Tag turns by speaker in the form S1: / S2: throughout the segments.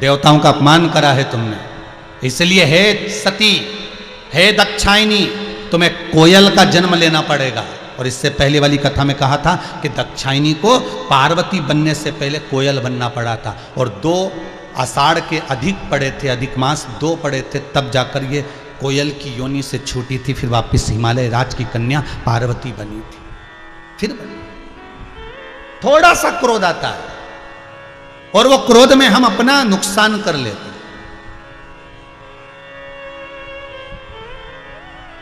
S1: देवताओं का अपमान करा है तुमने, इसलिए हे सती, हे दक्षायनी, तुम्हें कोयल का जन्म लेना पड़ेगा। और इससे पहले वाली कथा में कहा था कि दक्षायनी को पार्वती बनने से पहले कोयल बनना पड़ा था, और 2 आषाढ़ के अधिक पड़े थे, अधिक मास 2 पड़े थे, तब जाकर ये कोयल की योनि से छूटी थी, फिर वापस हिमालय राज की कन्या पार्वती बनी थी, फिर बनी। थोड़ा सा क्रोध आता है और वो क्रोध में हम अपना नुकसान कर लेते हैं,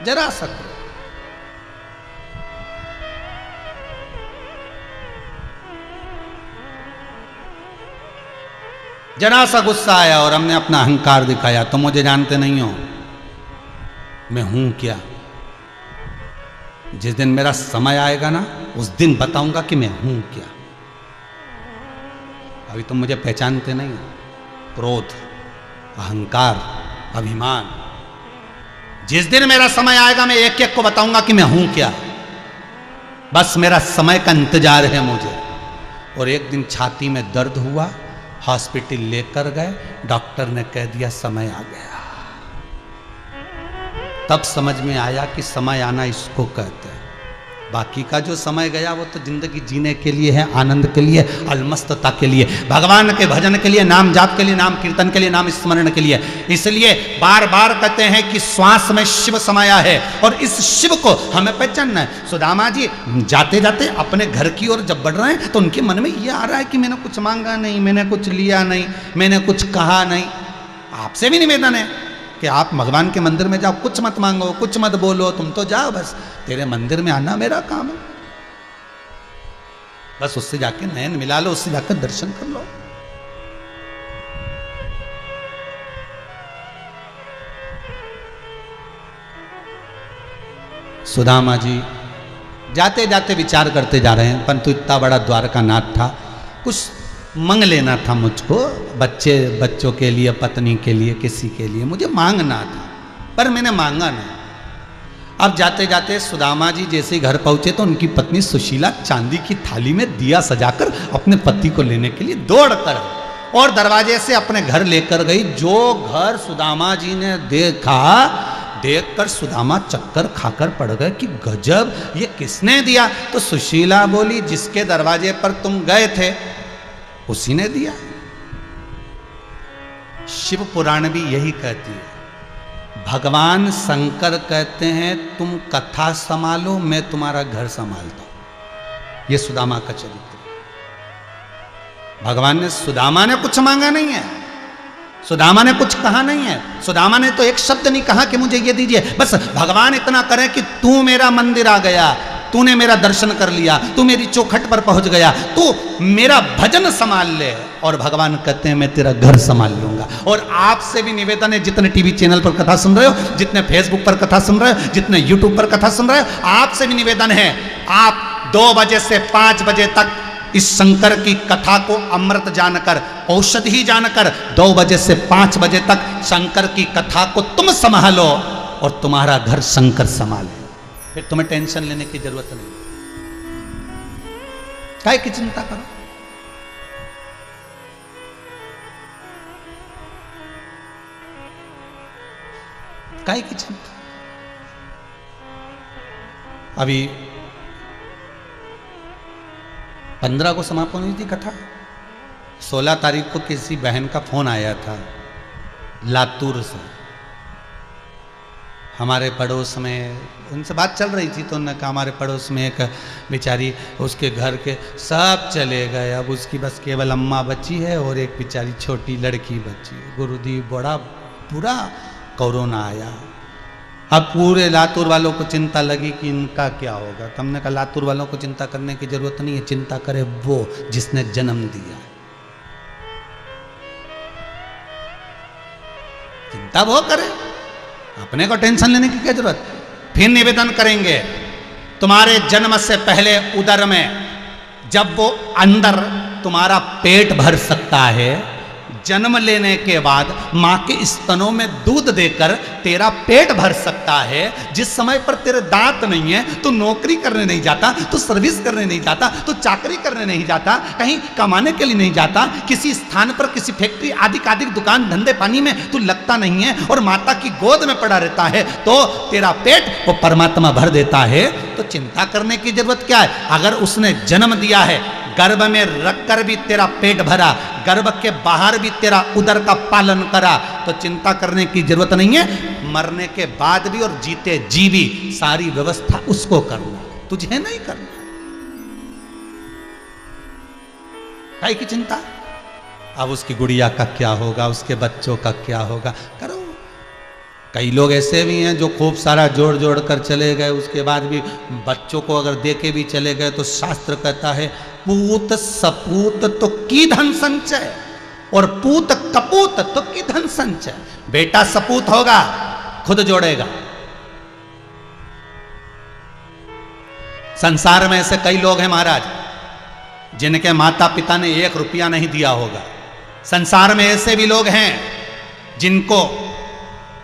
S1: जरा सा क्रोध। जरा सा गुस्सा आया और हमने अपना अहंकार दिखाया, तुम मुझे जानते नहीं हो, मैं हूं क्या। जिस दिन मेरा समय आएगा ना, उस दिन बताऊंगा कि मैं हूं क्या। अभी तुम मुझे पहचानते नहीं हो। क्रोध, अहंकार, अभिमान, जिस दिन मेरा समय आएगा मैं एक एक को बताऊंगा कि मैं हूं क्या। बस मेरा समय का इंतजार है मुझे। और एक दिन छाती में दर्द हुआ, हॉस्पिटल लेकर गए, डॉक्टर ने कह दिया समय आ गया। तब समझ में आया कि समय आना इसको कहते हैं। बाकी का जो समय गया वो तो जिंदगी जीने के लिए है, आनंद के लिए, अलमस्तता के लिए, भगवान के भजन के लिए, नाम जाप के लिए, नाम कीर्तन के लिए, नाम स्मरण के लिए। इसलिए बार बार कहते हैं कि श्वास में शिव समाया है और इस शिव को हमें पहचानना है। सुदामा जी जाते जाते अपने घर की ओर जब बढ़ रहे हैं तो उनके मन में ये आ रहा है कि मैंने कुछ मांगा नहीं, मैंने कुछ लिया नहीं, मैंने कुछ कहा नहीं। आपसे भी निवेदन है कि आप भगवान के मंदिर में जाओ, कुछ मत मांगो, कुछ मत बोलो, तुम तो जाओ, बस तेरे मंदिर में आना मेरा काम है। बस उससे जाके नयन मिला लो, उससे जाकर दर्शन कर लो। सुदामा जी जाते जाते विचार करते जा रहे हैं, परंतु इतना बड़ा द्वारका नाथ था, कुछ मांग लेना था मुझको, बच्चों के लिए, पत्नी के लिए, किसी के लिए मुझे मांगना था, पर मैंने मांगा नहीं। अब जाते जाते सुदामा जी जैसे ही घर पहुंचे तो उनकी पत्नी सुशीला चांदी की थाली में दिया सजाकर अपने पति को लेने के लिए दौड़कर और दरवाजे से अपने घर लेकर गई। जो घर सुदामा जी ने देखा, देखकर सुदामा चक्कर खाकर पड़ गए कि गजब, ये किसने दिया। तो सुशीला बोली, जिसके दरवाजे पर तुम गए थे उसी ने दिया। शिव पुराण भी यही कहती है। भगवान शंकर कहते हैं तुम कथा संभालो, मैं तुम्हारा घर संभालता हूं। ये सुदामा का चरित्र। भगवान ने, सुदामा ने कुछ मांगा नहीं है, सुदामा ने कुछ कहा नहीं है, सुदामा ने तो एक शब्द नहीं कहा कि मुझे ये दीजिए। बस भगवान इतना करे कि तू मेरा मंदिर आ गया, तूने मेरा दर्शन कर लिया, तू मेरी चौखट पर पहुंच गया, तू मेरा भजन संभाल ले। और भगवान कहते हैं मैं तेरा घर संभाल लूंगा। और आपसे भी निवेदन है, जितने टीवी चैनल पर कथा सुन रहे हो, जितने फेसबुक पर कथा सुन रहे हो, जितने यूट्यूब पर कथा सुन रहे हो, आपसे भी निवेदन है, आप 2 बजे से 5 बजे तक इस शंकर की कथा को अमृत जानकर, औषधि जानकर 2 बजे से 5 बजे तक शंकर की कथा को तुम संभालो और तुम्हारा घर शंकर संभाले। फिर तुम्हें टेंशन लेने की जरूरत नहीं, काहे की चिंता करो। काहे की चिंता। अभी 15 को समाप्त होनी थी कथा, 16 तारीख को किसी बहन का फोन आया था लातूर से, हमारे पड़ोस में उनसे बात चल रही थी, तो उन्होंने कहा हमारे पड़ोस में एक बेचारी, उसके घर के सब चले गए, अब उसकी बस केवल अम्मा बची है और एक बेचारी छोटी लड़की बची है। गुरुदेव बड़ा पूरा कोरोना आया। अब पूरे लातूर वालों को चिंता लगी कि इनका क्या होगा। तो हमने कहा लातूर वालों को चिंता करने की जरूरत नहीं है, चिंता करे वो जिसने जन्म दिया। चिंता वो करे, अपने को टेंशन लेने की क्या जरूरत। फिर निवेदन करेंगे, तुम्हारे जन्म से पहले उदर में, जब वो अंदर तुम्हारा पेट भर सकता है, जन्म लेने के बाद माँ के स्तनों में दूध देकर तेरा पेट भर सकता है, जिस समय पर तेरे दांत नहीं है, तू नौकरी करने नहीं जाता, तू सर्विस करने नहीं जाता, तू चाकरी करने नहीं जाता, कहीं कमाने के लिए नहीं जाता, किसी स्थान पर किसी फैक्ट्री आदि आदि दुकान धंधे पानी में तू लगता नहीं है और माता की गोद में पड़ा रहता है, तो तेरा पेट वो परमात्मा भर देता है। तो चिंता करने की जरूरत क्या है? अगर उसने जन्म दिया है, गर्भ में रखकर भी तेरा पेट भरा, गर्भ के बाहर भी तेरा उदर का पालन करा, तो चिंता करने की जरूरत नहीं है। मरने के बाद भी और जीते जी भी सारी व्यवस्था उसको करना, तुझे नहीं करना। काहे की चिंता? अब उसकी गुड़िया का क्या होगा, उसके बच्चों का क्या होगा, करो। कई लोग ऐसे भी हैं जो खूब सारा जोड़ जोड़ कर चले गए, उसके बाद भी बच्चों को अगर दे के भी चले गए तो शास्त्र कहता है पूत सपूत तो की धन संचय और पूत कपूत तो की धन संचय। बेटा सपूत होगा, खुद जोड़ेगा। संसार में ऐसे कई लोग हैं महाराज जिनके माता पिता ने 1 रुपया नहीं दिया होगा। संसार में ऐसे भी लोग हैं जिनको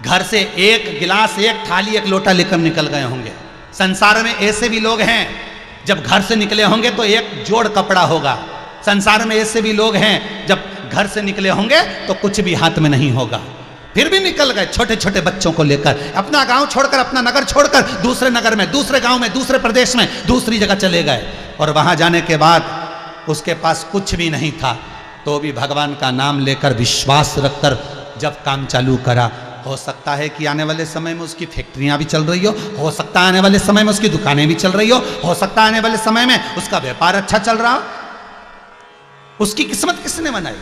S1: घर से 1 गिलास, 1 थाली, 1 लोटा लेकर निकल गए होंगे। संसार में ऐसे भी लोग हैं जब घर से निकले होंगे तो 1 जोड़ कपड़ा होगा। संसार में ऐसे भी लोग हैं जब घर से निकले होंगे तो कुछ भी हाथ में नहीं होगा, फिर भी निकल गए छोटे छोटे बच्चों को लेकर, अपना गांव छोड़कर, अपना नगर छोड़कर दूसरे नगर में, दूसरे गांव में, दूसरे प्रदेश में, दूसरी जगह चले गए। और वहां जाने के बाद उसके पास कुछ भी नहीं था, तो भी भगवान का नाम लेकर विश्वास रखकर जब काम चालू करा, हो सकता है कि आने वाले समय में उसकी फैक्ट्रियां भी चल रही हो सकता है आने वाले समय में उसकी दुकानें भी चल रही हो सकता है आने वाले समय में उसका व्यापार अच्छा चल रहा हो। उसकी किस्मत किसने बनाई?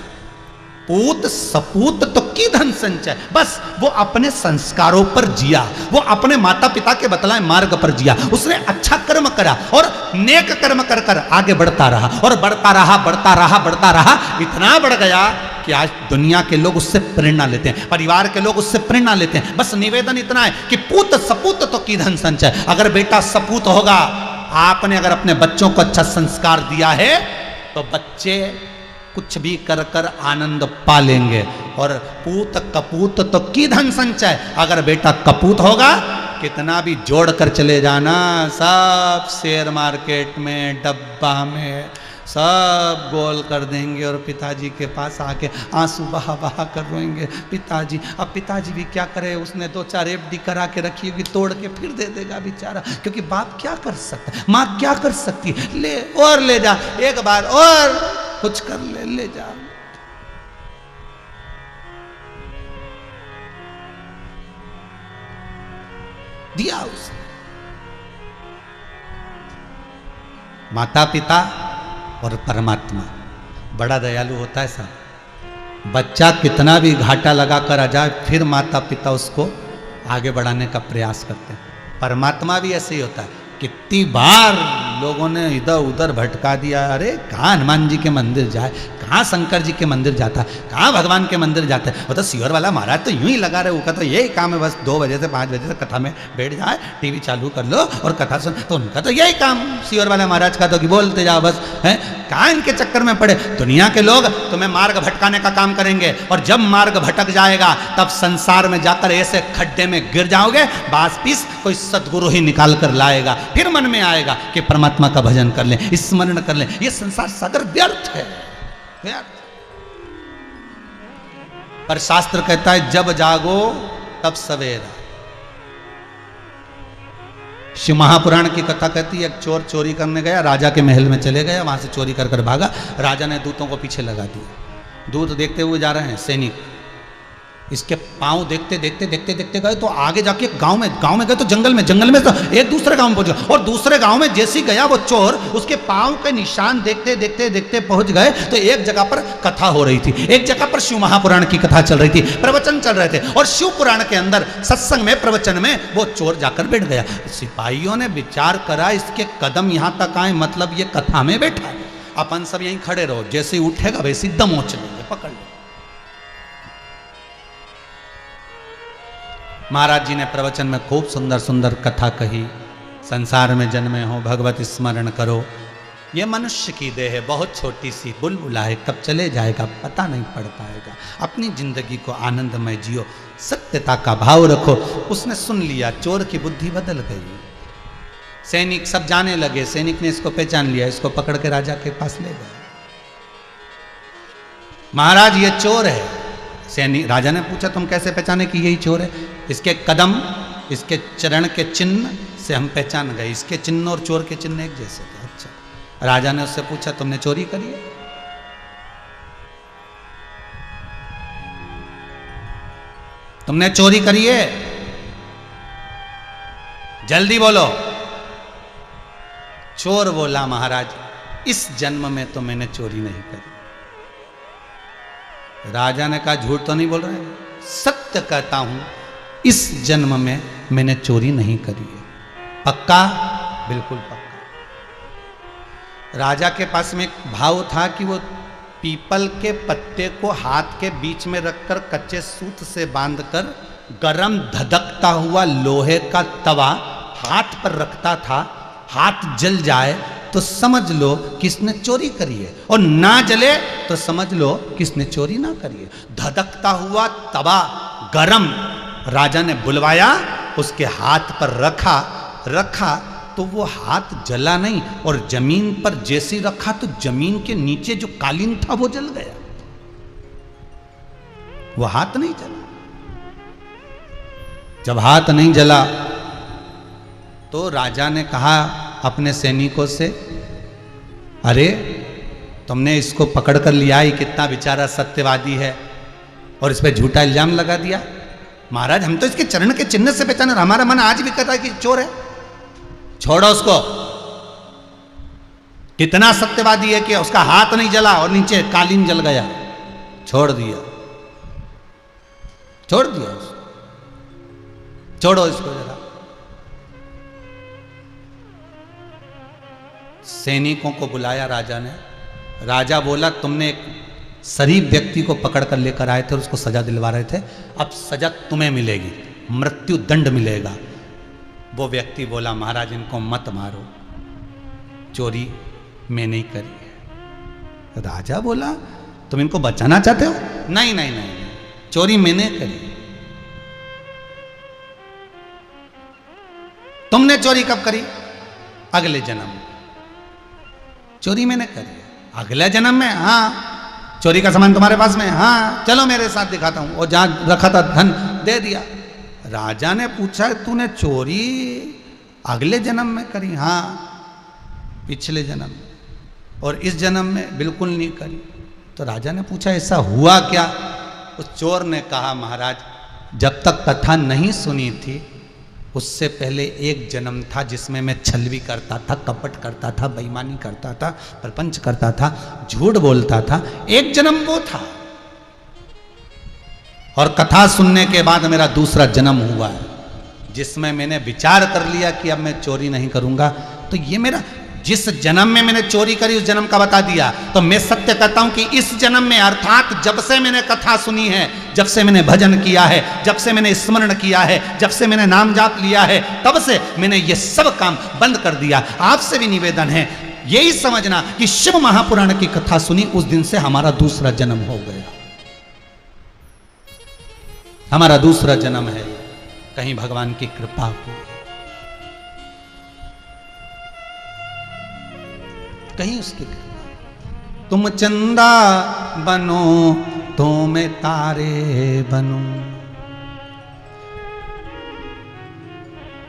S1: पूत सपूत तो की धन संचय। बस वो अपने संस्कारों पर जिया, वो अपने माता पिता के बतलाए मार्ग पर जिया, उसने अच्छा कर्म करा और नेक कर्म कर कर आगे बढ़ता रहा और बढ़ता रहा, बढ़ता रहा, बढ़ता रहा, इतना बढ़ गया कि आज दुनिया के लोग उससे प्रेरणा लेते हैं, परिवार के लोग उससे प्रेरणा लेते हैं। बस निवेदन इतना है कि पूत सपूत तो की धन संचय। अगर बेटा सपूत होगा, आपने अगर अपने बच्चों को अच्छा संस्कार दिया है तो बच्चे कुछ भी कर कर आनंद पा लेंगे। और पूत कपूत तो की धन संचय। अगर बेटा कपूत होगा, कितना भी जोड़ कर चले जाना, सब शेयर मार्केट में, डब्बा में सब गोल कर देंगे और पिताजी के पास आके आंसू बहा बहा कर रोएंगे, पिताजी। अब पिताजी भी क्या करे, उसने 2-4 FD करा के रखी होगी, तोड़ के फिर दे देगा बेचारा, क्योंकि बाप क्या कर सकता है, माँ क्या कर सकती है, ले और ले जा, एक बार और कुछ कर ले, ले जा। दिया उसने। माता पिता और परमात्मा बड़ा दयालु होता है साहब। बच्चा कितना भी घाटा लगा कर आ जाए, फिर माता पिता उसको आगे बढ़ाने का प्रयास करते हैं। परमात्मा भी ऐसे ही होता है। कितनी बार लोगों ने इधर उधर भटका दिया, अरे कहाँ हनुमान जी के मंदिर जाए, कहाँ शंकर जी के मंदिर जाता है, कहाँ भगवान के मंदिर जाता है। वो तो सीवर वाला महाराज तो यूं ही लगा रहे, उसका तो यही काम है, बस 2 बजे से 5 बजे तक कथा में बैठ जाए, टीवी चालू कर लो और कथा सुन। तो उनका तो यही काम, सीवर वाला महाराज का तो कि बोलते जाओ बस, है कहाँ इनके चक्कर में पड़े। दुनिया के लोग तुम्हें मार्ग भटकाने का काम करेंगे, और जब मार्ग भटक जाएगा तब संसार में जाकर ऐसे खड्डे में गिर जाओगे, बास पीस कोई सदगुरु ही निकाल कर लाएगा। फिर मन में आएगा कि परमात्मा का भजन कर लें, स्मरण कर लें। ये संसार सागर व्यर्थ है, व्यर्थ। पर शास्त्र कहता है जब जागो तब सवेरा। शिव महापुराण की कथा कहती है, एक चोर चोरी करने गया, राजा के महल में चले गया, वहां से चोरी कर कर भागा। राजा ने दूतों को पीछे लगा दिया। दूत देखते हुए जा रहे हैं, सैनिक इसके पांव देखते देखते देखते देखते गए तो आगे जाके गांव में गए तो जंगल में तो एक दूसरे गांव में पहुंच गया, और दूसरे गांव में जैसे ही गया वो चोर, उसके पांव के निशान देखते देखते देखते पहुंच गए तो एक जगह पर कथा हो रही थी, एक जगह पर शिव महापुराण की कथा चल रही थी, प्रवचन चल रहे थे, और शिव पुराण के अंदर सत्संग में, प्रवचन में वो चोर जाकर बैठ गया। सिपाहियों ने विचार करा, इसके कदम यहां तक आए, मतलब ये कथा में बैठा है, अपन सब यहीं खड़े रहो, जैसे ही उठेगा वैसे ही दमोच लेंगे, पकड़ लो। महाराज जी ने प्रवचन में खूब सुंदर सुंदर कथा कही, संसार में जन्मे हो भगवत स्मरण करो, ये मनुष्य की देह है, बहुत छोटी सी बुलबुला है, कब चले जाएगा पता नहीं पड़ पाएगा। अपनी जिंदगी को आनंदमय जियो, सत्यता का भाव रखो। उसने सुन लिया, चोर की बुद्धि बदल गई। सैनिक सब जाने लगे, सैनिक ने इसको पहचान लिया, इसको पकड़ के राजा के पास ले गए। महाराज ये चोर है। सैनिक राजा ने पूछा तुम कैसे पहचाने कि यही चोर है? इसके कदम, इसके चरण के चिन्ह से हम पहचान गए, इसके चिन्ह और चोर के चिन्ह एक जैसे थे। अच्छा। राजा ने उससे पूछा तुमने चोरी करी है? तुमने चोरी करी है? जल्दी बोलो। चोर बोला महाराज इस जन्म में तो मैंने चोरी नहीं करी। राजा ने कहा झूठ तो नहीं बोल रहे? सत्य कहता हूं, इस जन्म में मैंने चोरी नहीं करी है। पक्का? बिल्कुल पक्का। राजा के पास में एक भाव था कि वो पीपल के पत्ते को हाथ के बीच में रखकर कच्चे सूत से बांधकर गरम धधकता हुआ लोहे का तवा हाथ पर रखता था। हाथ जल जाए तो समझ लो किसने चोरी करी है, और ना जले तो समझ लो किसने चोरी ना करी है। धधकता हुआ तवा गरम राजा ने बुलवाया, उसके हाथ पर रखा तो वो हाथ जला नहीं, और जमीन पर जैसे रखा तो जमीन के नीचे जो कालीन था वो जल गया, वो हाथ नहीं जला। जब हाथ नहीं जला तो राजा ने कहा अपने सैनिकों से, अरे तुमने इसको पकड़ कर लिया, ये कितना बेचारा सत्यवादी है, और इस पर झूठा इल्जाम लगा दिया। महाराज हम तो इसके चरण के चिन्ह से पहचान, हमारा मन आज भी कहता है कि चोर है। छोड़ो उसको। कितना सत्यवादी है कि उसका हाथ नहीं जला और नीचे कालीन जल गया। छोड़ दिया उसको। छोड़ो इसको जरा। सैनिकों को बुलाया राजा ने। राजा बोला तुमने एक शरीफ व्यक्ति को पकड़ कर लेकर आए थे और उसको सजा दिलवा रहे थे, अब सजा तुम्हें मिलेगी, मृत्यु दंड मिलेगा। वो व्यक्ति बोला महाराज इनको मत मारो, चोरी मैं नहीं करी है। राजा बोला तुम इनको बचाना चाहते हो? नहीं, चोरी मैंने करी। तुमने चोरी कब करी? अगले जन्म। चोरी मैंने करी अगले जन्म में? हाँ। चोरी का सामान तुम्हारे पास में? हाँ। चलो मेरे साथ दिखाता हूं। और जहां रखा था धन दे दिया। राजा ने पूछा तूने चोरी अगले जन्म में करी? हाँ, पिछले जन्म में। और इस जन्म में बिल्कुल नहीं करी। तो राजा ने पूछा ऐसा हुआ क्या? उस चोर ने कहा महाराज जब तक कथा नहीं सुनी थी उससे पहले एक जन्म था जिसमें मैं छल भी करता था, कपट करता था, बेईमानी करता था, प्रपंच करता था, झूठ बोलता था। एक जन्म वो था, और कथा सुनने के बाद मेरा दूसरा जन्म हुआ है जिसमें मैंने विचार कर लिया कि अब मैं चोरी नहीं करूंगा। तो ये मेरा जिस जन्म में मैंने चोरी करी उस जन्म का बता दिया। तो मैं सत्य कहता हूं कि इस जन्म में, अर्थात जब से मैंने कथा सुनी है, जब से मैंने भजन किया है, जब से मैंने स्मरण किया है, जब से मैंने नाम जाप लिया है, तब से मैंने ये सब काम बंद कर दिया। आपसे भी निवेदन है यही समझना कि शिव महापुराण की कथा सुनी उस दिन से हमारा दूसरा जन्म हो गया। हमारा दूसरा जन्म है, कहीं भगवान की कृपा हो, कहीं उसकी कृपा। तुम चंदा बनो तो मैं तारे बनूं,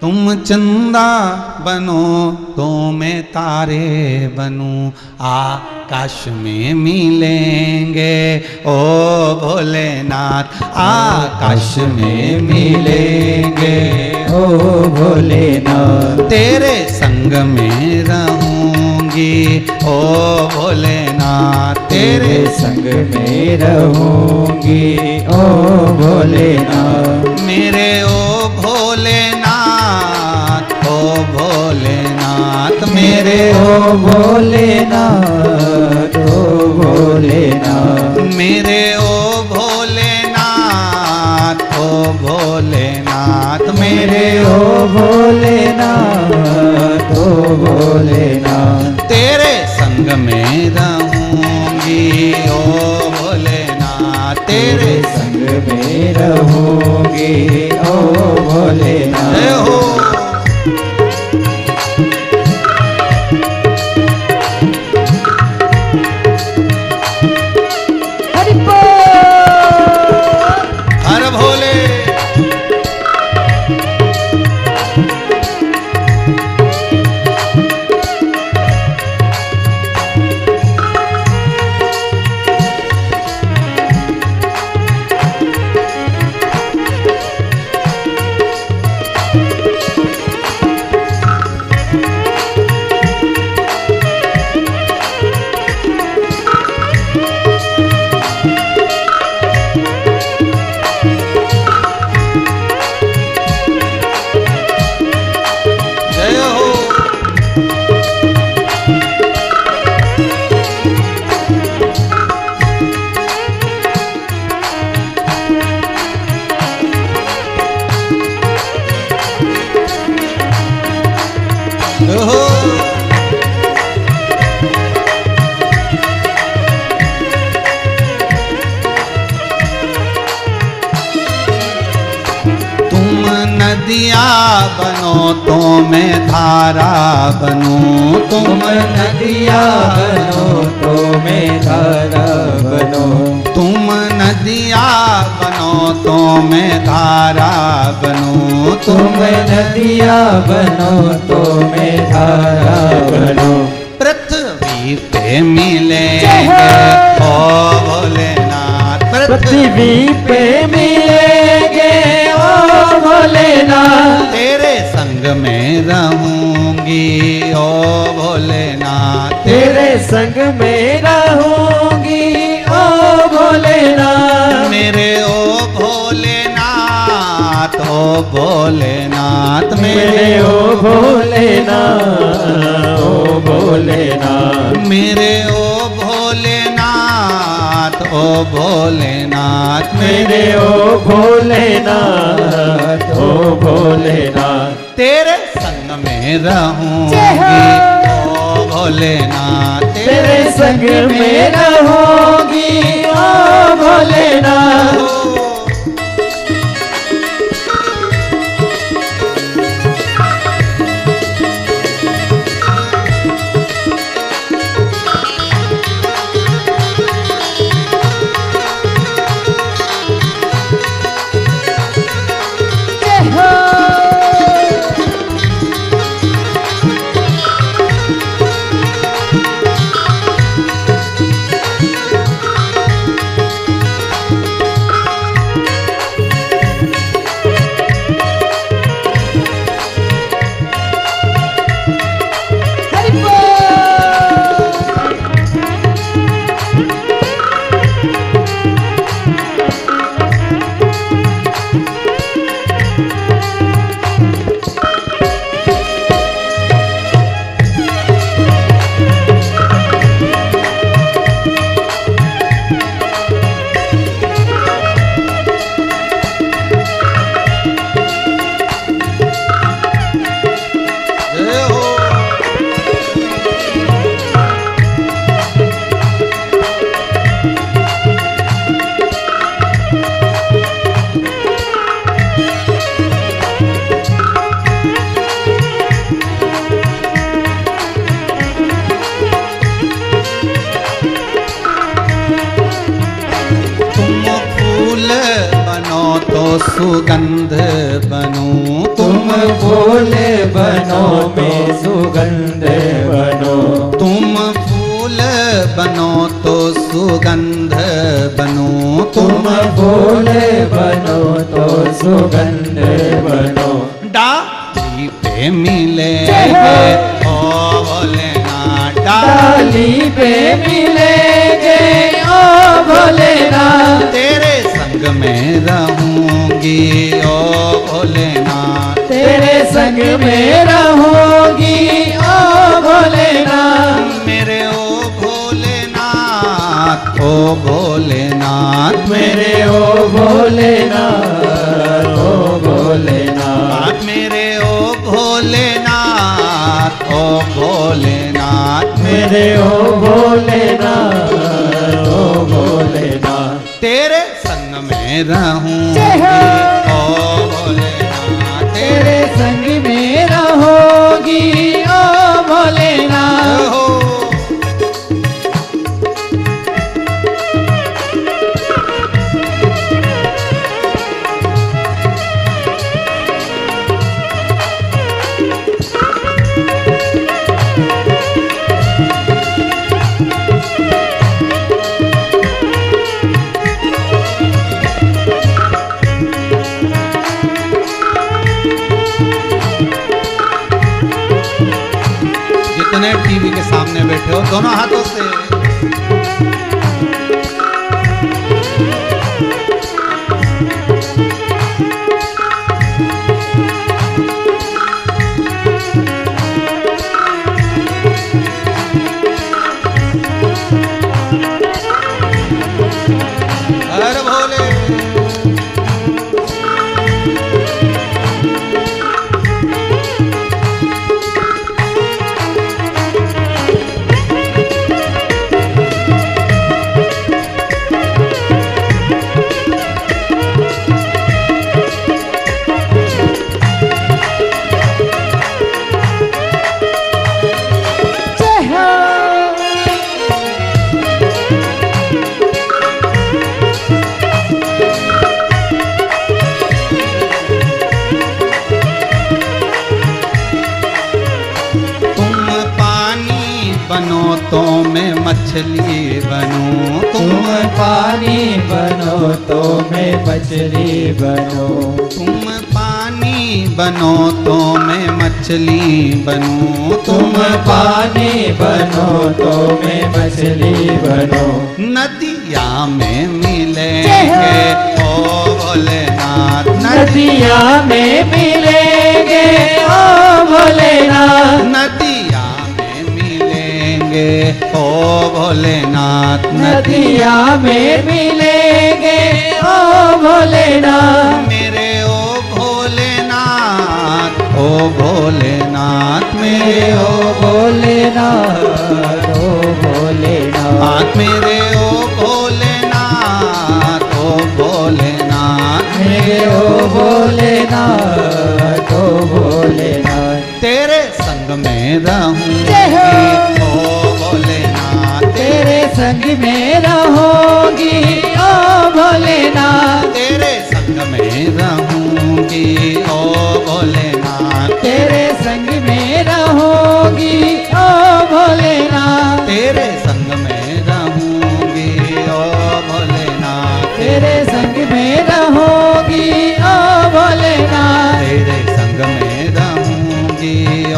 S1: तुम चंदा बनो तो मैं तारे बनूं, आकाश में मिलेंगे ओ भोलेनाथ, आकाश में मिलेंगे
S2: ओ भोलेनाथ,
S1: तेरे संग में रहूंगी ओ भोलेनाथ,
S2: तेरे संग में रहूंगी ओ भोलेनाथ,
S1: मेरे ओ भोलेनाथ, ओ भोलेनाथ, मेरे
S2: ओ भोलेनाथ, ओ भोलेनाथ,
S1: मेरे ओ भोलेनाथ, ओ भोलेनाथ,
S2: मेरे ओ भोलेनाथ, ओ भोलेनाथ,
S1: तेरे संग में रहूंगी ओ भोलेनाथ, तेरे
S2: संग में रहूंगी ओ भोलेनाथ।
S1: जय हो।
S2: हरि बोल।
S1: हर भोले। जय हो। जय हो। तुम नदिया बनो तो मैं धारा बनूं,
S2: तुम नदिया बनो तो मैं धारा बनो।
S1: तुम नदिया बनो तो मैं धारा बनूं,
S2: तुम नदिया बनो तो मैं धारा बनो।
S1: पृथ्वी पे मिलेंगे ओ भोलेनाथ,
S2: पृथ्वी पे मिलेंगे ओ भोलेनाथ।
S1: तेरे संग में रहूंगी ओ भोलेनाथ,
S2: तेरे संग में रहूंगी ओ भोलेनाथ।
S1: मेरे ओ भोलेनाथ, ओ भोलेनाथ,
S2: मेरे ओ भोलेनाथ, ओ भोलेनाथ।
S1: मेरे ओ भोलेनाथ, ओ भोलेनाथ,
S2: मेरे ओ भोलेनाथ, ओ भोलेनाथ।
S1: तेरे संग में रहूंगी ओ भोलेनाथ,
S2: तेरे संग में रहूंगी ओ भोलेनाथ। सुगंध बनूं, तुम फूल बनो मैं सुगंध बनो।
S1: तुम फूल बनो तो सुगंध बनूं,
S2: तुम फूल बनो तो सुगंध बनो।
S1: डाली पे मिले ओ भोलेनाथ,
S2: डाली पे मिलेंगे ओ भोलेनाथ।
S1: तेरे संग में रहूंगी ओ भोलेनाथ,
S2: तेरे संग में रहूंगी ओ भोलेनाथ।
S1: मेरे ओ भोलेनाथ, ओ भोलेनाथ,
S2: मेरे ओ भोलेनाथ, ओ भोलेनाथ।
S1: मेरे ओ भोलेनाथ, ओ भोलेनाथ,
S2: मेरे मेरे ओ भोलेनाथ, ओ भोलेनाथ।
S1: तेरे संग में रहूंगी
S2: जय हो।
S1: ओ भोलेनाथ,
S2: तेरे संग में रहोगी ओ भोलेनाथ।
S1: हो। जितने टीवी के सामने बैठे हो दोनों हाथों से हर भोले।
S2: जय हो।
S1: तुम पानी बनो तो मैं मछली बनूं,
S2: तुम पानी बनो तो मैं मछली बनो।
S1: तुम पानी बनो तो मैं मछली बनूं,
S2: तुम पानी बनो तो मैं मछली बनो।
S1: नदिया में मिलेंगे ओ भोलेनाथ,
S2: नदिया में मिलेंगे ओ भोलेनाथ।
S1: नदिया में मिलेंगे ओ भोलेनाथ,
S2: नदिया में मिलेंगे ओ भोलेनाथ।
S1: मेरे ओ भोलेनाथ, ओ भोलेनाथ
S2: मेरे
S1: मेरे
S2: ओ भोलेनाथ, ओ भोलेनाथ।
S1: मेरे ओ भोलेनाथ, ओ भोलेनाथ
S2: मेरे ओ भोलेनाथ, ओ भोलेनाथ।
S1: तेरे संग में रहूंगी
S2: जय हो।
S1: ओ भोलेनाथ,
S2: तेरे संग में रहोगी ओ भोलेनाथ।
S1: तेरे संग में रहूंगी ओ भोलेनाथ,
S2: तेरे संग में रहोगी ओ भोलेनाथ।
S1: तेरे संग में रहूंगी ओ भोलेनाथ,
S2: तेरे संग में रहोगी ओ भोलेनाथ।
S1: तेरे संग में रहूंगी ओ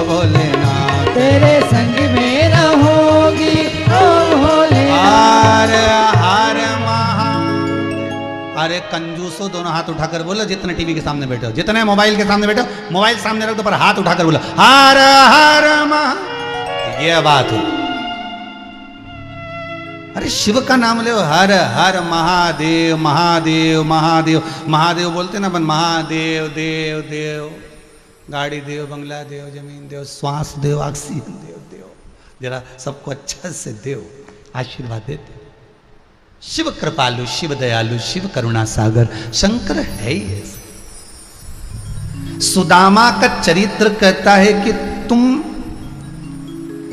S1: भोलेनाथ।
S2: तेरे संग में रहोगी ओ भोलेनाथ।
S1: हर हर महा। अरे कंजूसो दोनों हाथ उठाकर बोलो, जितने टीवी के सामने बैठे हो, जितने मोबाइल के सामने बैठे हो, मोबाइल सामने रख दो पर हाथ उठाकर बोलो हर हर महा। ये बात हुई। अरे शिव का नाम ले, हर हर महादेव महादेव महादेव महादेव बोलते ना, बन महादेव देव देव, गाड़ी देव, बंगला देव, जमीन देव, श्वास देव, ऑक्सीजन देव देव, जरा सबको अच्छा से देव आशीर्वाद देते। शिव कृपालु, शिव दयालु, शिव करुणा सागर, शंकर है ही ऐसा। सुदामा का चरित्र कहता है कि तुम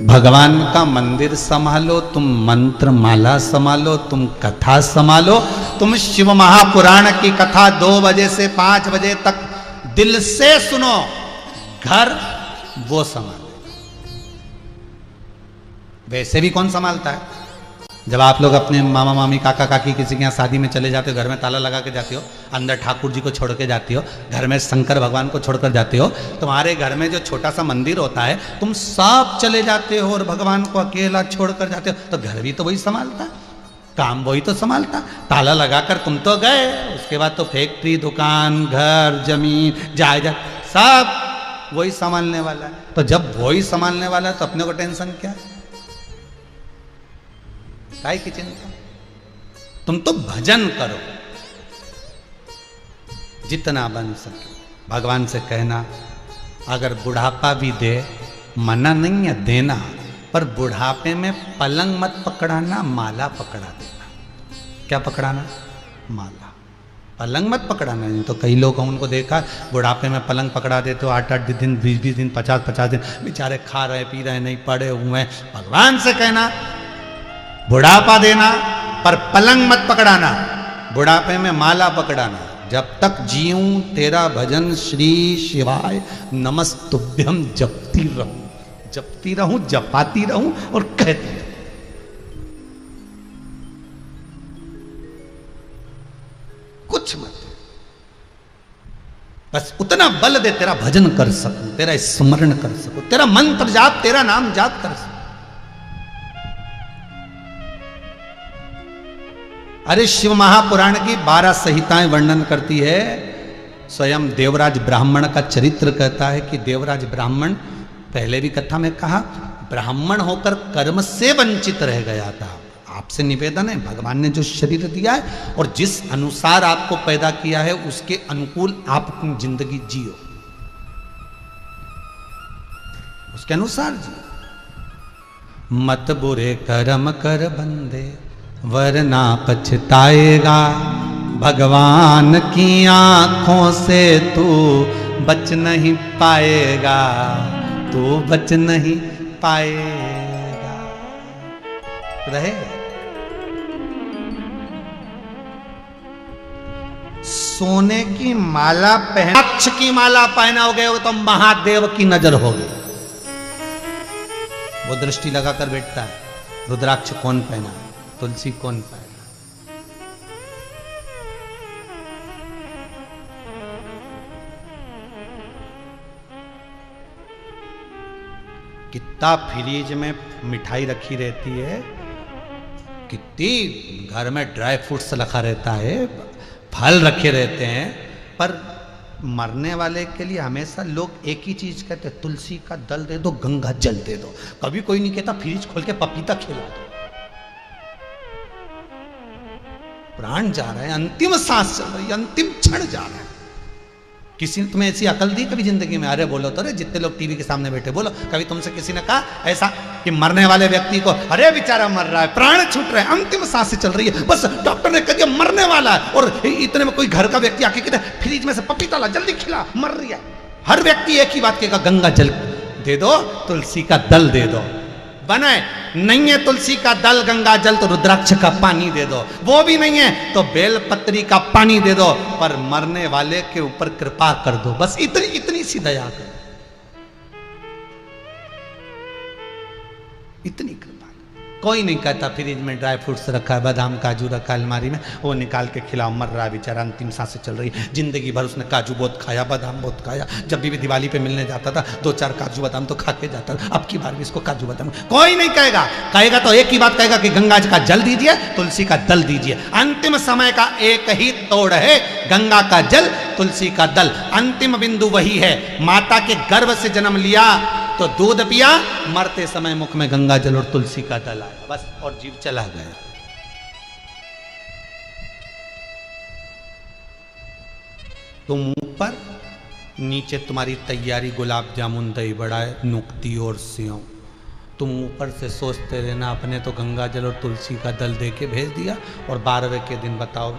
S1: भगवान का मंदिर संभालो, तुम मंत्र माला संभालो, तुम कथा संभालो, तुम शिव महापुराण की कथा 2 बजे से 5 बजे तक दिल से सुनो, घर वो संभाले। वैसे भी कौन संभालता है? जब आप लोग अपने मामा मामी काका काकी किसी के यहाँ शादी में चले जाते हो, घर में ताला लगा के जाते हो, अंदर ठाकुर जी को छोड़ के जाते हो, घर में शंकर भगवान को छोड़कर जाते हो, तुम्हारे घर में जो छोटा सा मंदिर होता है तुम सब चले जाते हो और भगवान को अकेला छोड़कर जाते हो, तो घर भी तो वही संभालता, काम वही तो संभालता। ताला लगाकर तुम तो गए, उसके बाद तो फैक्ट्री, दुकान, घर, जमीन, जायदाद सब वही संभालने वाला है। तो जब वही संभालने वाला है तो अपने को टेंशन क्या है? काय की चिंता? तुम तो भजन करो जितना बन सके। भगवान से कहना, अगर बुढ़ापा भी दे, मना नहीं है देना, पर बुढ़ापे में पलंग मत पकड़ाना, माला पकड़ा देना। क्या पकड़ाना? माला। पलंग मत पकड़ाना। नहीं तो कई लोग उनको देखा बुढ़ापे में पलंग पकड़ा देते हो, 8-8 दिन, 20-20 दिन, 50-50 दिन बेचारे खा रहे पी रहे नहीं, पड़े हुए हैं। भगवान से कहना बुढ़ापा देना पर पलंग मत पकड़ाना, बुढ़ापे में माला पकड़ाना। जब तक जीऊं तेरा भजन श्री शिवाय नमस्तुभ्यम जपती रहूं, जपाती रहूं और कहती रहूं। कुछ मत, बस उतना बल दे तेरा भजन कर सकूं, तेरा स्मरण कर सकूं, तेरा मंत्र जाप, तेरा नाम जाप कर सकूं। अरे शिव महापुराण की 12 संहिताएं वर्णन करती है। स्वयं देवराज ब्राह्मण का चरित्र कहता है कि देवराज ब्राह्मण, पहले भी कथा में कहा, ब्राह्मण होकर कर्म से वंचित रह गया था। आपसे निवेदन है, भगवान ने जो शरीर दिया है और जिस अनुसार आपको पैदा किया है उसके अनुकूल आप अपनी जिंदगी जियो, उसके अनुसार जियो। मत बुरे कर्म कर बंदे वरना पछताएगा, भगवान की आंखों से तू बच नहीं पाएगा, तू बच नहीं पाएगा। रहेगा। सोने की माला पहन, अक्ष की माला पहनोगे तो महादेव की नजर होगी। वो दृष्टि लगाकर बैठता है, रुद्राक्ष कौन पहना, तुलसी कौन पहना। कितना फ्रिज में मिठाई रखी रहती है, कितनी घर में ड्राई फ्रूट्स रखा रहता है, फल रखे रहते हैं, पर मरने वाले के लिए हमेशा लोग एक ही चीज कहते हैं, तुलसी का दल दे दो, गंगा जल दे दो। कभी कोई नहीं कहता फ्रिज खोल के पपीता खिला दो। प्राण जा रहा है, अंतिम सांस चल रही है, अंतिम क्षण जा रहा है। किसी ने तुम्हें ऐसी अकल दी कभी जिंदगी में? अरे बोलो तो, अरे जितने लोग टीवी के सामने बैठे, बोलो कभी तुमसे किसी ने कहा ऐसा कि मरने वाले व्यक्ति को, अरे बेचारा मर रहा है, प्राण छूट रहे हैं, अंतिम सांसें चल रही है, बस डॉक्टर ने कह दिया मरने वाला है, और इतने में कोई घर का व्यक्ति आके कहता फ्रिज में से पपीता ला, जल्दी खिला, मर रही है। हर व्यक्ति एक ही बात कहेगा, गंगा जल दे दो, तुलसी का दल दे दो। बने नहीं है तुलसी का दल, गंगा जल, तो रुद्राक्ष का पानी दे दो। वो भी नहीं है तो बेलपत्री का पानी दे दो, पर मरने वाले के ऊपर कृपा कर दो। बस इतनी इतनी सी दया कर, इतनी कृपा। कोई नहीं कहता फ्रिज में ड्राई फ्रूट्स रखा है, बादाम काजू रखा है अलमारी में, वो निकाल के खिलाओ, मर रहा है बेचारा, अंतिम सांसें चल रही है। जिंदगी भर उसने काजू बहुत खाया, बादाम बहुत खाया, जब भी दिवाली पे मिलने जाता था 2-4 काजू बादाम तो खा के जाता था, अब की बार भी इसको काजू बादाम। कोई नहीं कहेगा, कहेगा तो एक ही बात कहेगा कि गंगा जी का जल दीजिए, तुलसी का दल दीजिए। अंतिम समय का एक ही तोड़ है, गंगा का जल, तुलसी का दल। अंतिम बिंदु वही है। माता के गर्भ से जन्म लिया तो दूध पिया, मरते समय मुख में गंगा जल और तुलसी का दल आया, बस, और जीव चला गया। तुम ऊपर, नीचे तुम्हारी तैयारी गुलाब जामुन, दही बड़ा, नुक्ती और सेव। तुम ऊपर से सोचते रहना, अपने तो गंगा जल और तुलसी का दल दे के भेज दिया, और 12वें के दिन बताओ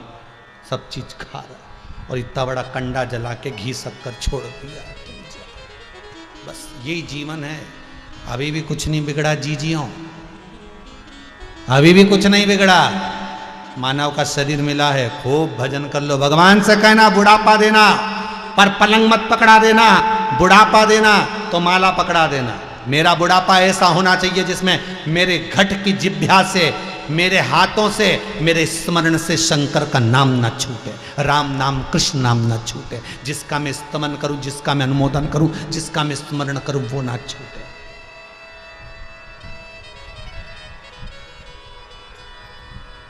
S1: सब चीज खा रहा, और इतना बड़ा कंडा जला के घी शक्कर छोड़ दिया। बस यही जीवन है। अभी भी कुछ नहीं बिगड़ा, जीजियो, अभी भी कुछ नहीं बिगड़ा। मानव का शरीर मिला है, खूब भजन कर लो। भगवान से कहना बुढ़ापा देना, पर पलंग मत पकड़ा देना। बुढ़ापा देना तो माला पकड़ा देना। मेरा बुढ़ापा ऐसा होना चाहिए जिसमें मेरे घट की जिह्वा से, मेरे हाथों से, मेरे स्मरण से शंकर का नाम न छूटे, राम नाम, कृष्ण नाम न छूटे। जिसका मैं स्तमन करूं, जिसका मैं अनुमोदन करूं, जिसका मैं स्मरण करूं, वो ना छूटे।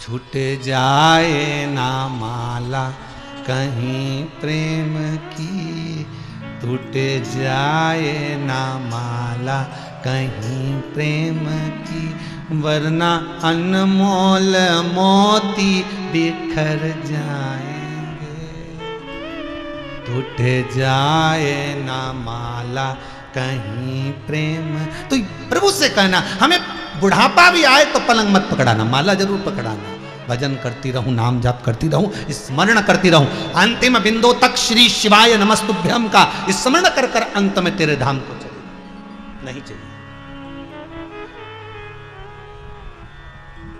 S1: छूट जाए ना माला कहीं प्रेम की, टूट जाए ना माला कहीं प्रेम की, वरना अनमोल मोती बिखर जाएंगे। टूट जाए ना माला कहीं प्रेम। तो प्रभु से कहना, हमें बुढ़ापा भी आए तो पलंग मत पकड़ाना, माला जरूर पकड़ाना, भजन करती रहूं, नाम जाप करती रहूं, स्मरण करती रहूं, अंतिम बिंदु तक श्री शिवाय नमस्तुभ्यम का स्मरण कर कर अंत में तेरे धाम को चले नहीं चाहिए।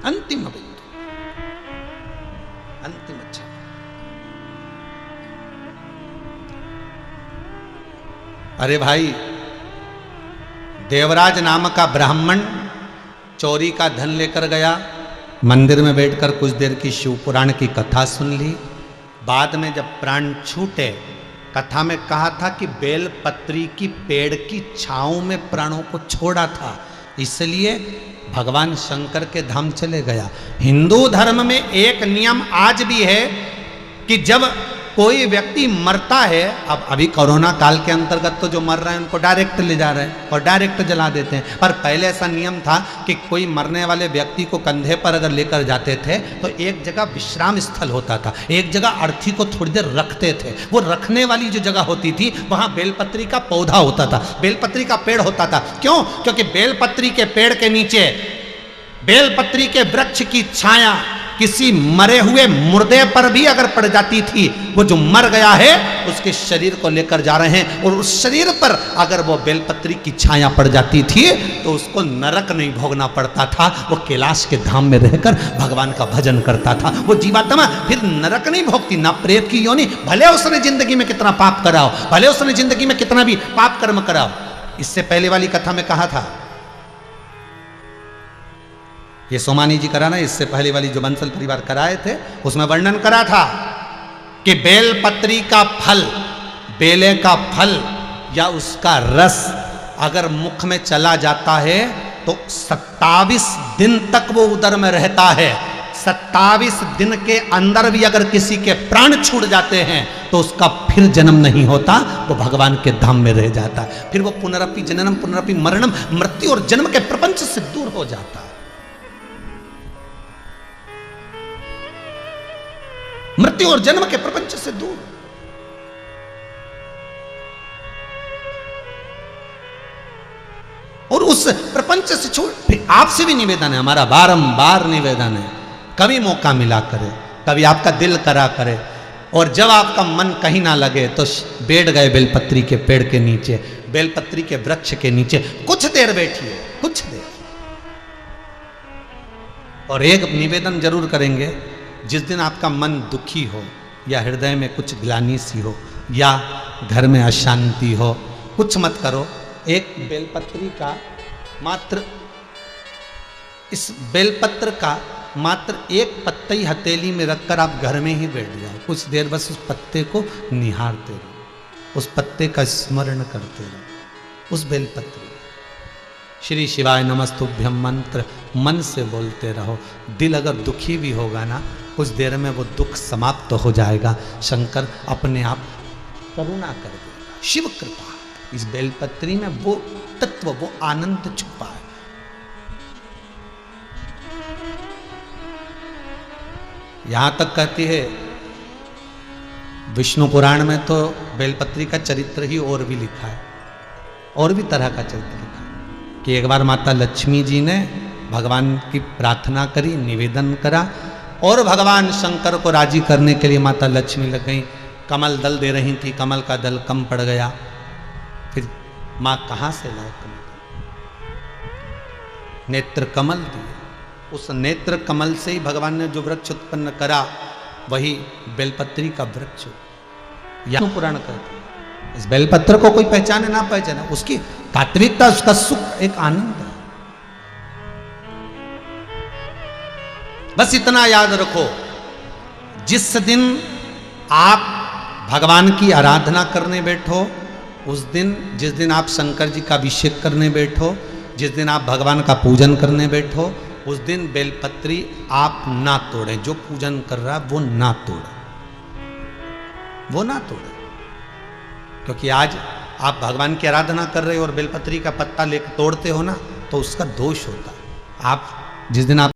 S1: अंतिम बिंदु, अंतिम अच्छा। अरे भाई, देवराज नाम का ब्राह्मण चोरी का धन लेकर गया, मंदिर में बैठकर कुछ देर की शिव पुराण की कथा सुन ली। बाद में जब प्राण छूटे, कथा में कहा था कि बेलपत्री की पेड़ की छांव में प्राणों को छोड़ा था, इसलिए भगवान शंकर के धाम चले गया। हिंदू धर्म में एक नियम आज भी है कि जब कोई व्यक्ति मरता है, अब अभी कोरोना काल के अंतर्गत तो जो मर रहे हैं उनको डायरेक्ट ले जा रहे हैं और डायरेक्ट जला देते हैं, पर पहले ऐसा नियम था कि कोई मरने वाले व्यक्ति को कंधे पर अगर लेकर जाते थे तो एक जगह विश्राम स्थल होता था, एक जगह अर्थी को थोड़ी देर रखते थे। वो रखने वाली जो जगह होती थी वहां बेलपत्री का पौधा होता था, बेलपत्री का पेड़ होता था। क्यों? क्योंकि बेलपत्री के पेड़ के नीचे बेलपत्री के वृक्ष की छाया किसी मरे हुए मुर्दे पर भी अगर पड़ जाती थी, वो जो मर गया है उसके शरीर को लेकर जा रहे हैं, और उस शरीर पर अगर वो बेलपत्री की छाया पड़ जाती थी तो उसको नरक नहीं भोगना पड़ता था, वो कैलाश के धाम में रहकर भगवान का भजन करता था। वो जीवात्मा फिर नरक नहीं भोगती, ना प्रेत की योनि, भले उसने जिंदगी में कितना पाप कराओ, भले उसने जिंदगी में कितना भी पाप कर्म कराओ। इससे पहले वाली कथा में कहा था, ये सोमानी जी करा ना, इससे पहले वाली जो बंसल परिवार कराए थे उसमें वर्णन करा था कि बेलपत्री का फल, बेले का फल या उसका रस अगर मुख में चला जाता है तो 27 दिन तक वो उदर में रहता है। 27 दिन के अंदर भी अगर किसी के प्राण छूट जाते हैं तो उसका फिर जन्म नहीं होता, वो भगवान के धाम में रह जाता है। फिर वो पुनरपि जननम पुनरपि मरणम, मृत्यु और जन्म के प्रपंच से दूर हो जाता है। मृत्यु और जन्म के प्रपंच से दूर। और उस प्रपंच से छोड़, फिर आपसे भी निवेदन है, हमारा बारंबार निवेदन है, कभी मौका मिला करे, कभी आपका दिल करा करे, और जब आपका मन कहीं ना लगे तो बैठ गए बेलपत्री के पेड़ के नीचे, बेलपत्री के वृक्ष के नीचे कुछ देर बैठिए, कुछ देर। और एक निवेदन जरूर करेंगे, जिस दिन आपका मन दुखी हो या हृदय में कुछ ग्लानि सी हो या घर में अशांति हो, कुछ मत करो, एक बेलपत्री का मात्र, इस बेलपत्र का मात्र एक पत्ते ही हथेली में रखकर आप घर में ही बैठ जाओ, कुछ देर बस उस पत्ते को निहारते रहो, उस पत्ते का स्मरण करते रहो, उस बेलपत्र। श्री शिवाय नमस्तुभ्यम मंत्र मन से बोलते रहो। दिल अगर दुखी भी होगा ना, कुछ देर में वो दुख समाप्त तो हो जाएगा, शंकर अपने आप करुणा कर देगा। शिव कृपा, इस बेलपत्री में वो तत्व, वो आनंद छुपा है। यहां तक कहती है विष्णु पुराण में तो बेलपत्री का चरित्र ही और भी लिखा है, और भी तरह का चरित्र लिखा है कि एक बार माता लक्ष्मी जी ने भगवान की प्रार्थना करी, निवेदन करा, और भगवान शंकर को राजी करने के लिए माता लक्ष्मी लग गई, कमल दल दे रही थी, कमल का दल कम पड़ गया। फिर माँ कहाँ से लाए कमल? नेत्र कमल दिए, उस नेत्र कमल से ही भगवान ने जो वृक्ष उत्पन्न करा वही बेलपत्री का वृक्ष। या पुराण कहते हैं इस बेलपत्र को कोई पहचाने ना पहचाने, उसकी तात्विकता, उसका सुख, एक आनंद है। बस इतना याद रखो, जिस दिन आप भगवान की आराधना करने बैठो, उस दिन, जिस दिन आप शंकर जी का अभिषेक करने बैठो, जिस दिन आप भगवान का पूजन करने बैठो, उस दिन बेलपत्री आप ना तोड़े। जो पूजन कर रहा है वो ना तोड़े, वो ना तोड़े, क्योंकि आज आप भगवान की आराधना कर रहे हो और बेलपत्री का पत्ता लेकर तोड़ते हो ना, तो उसका दोष होता है। आप जिस दिन आप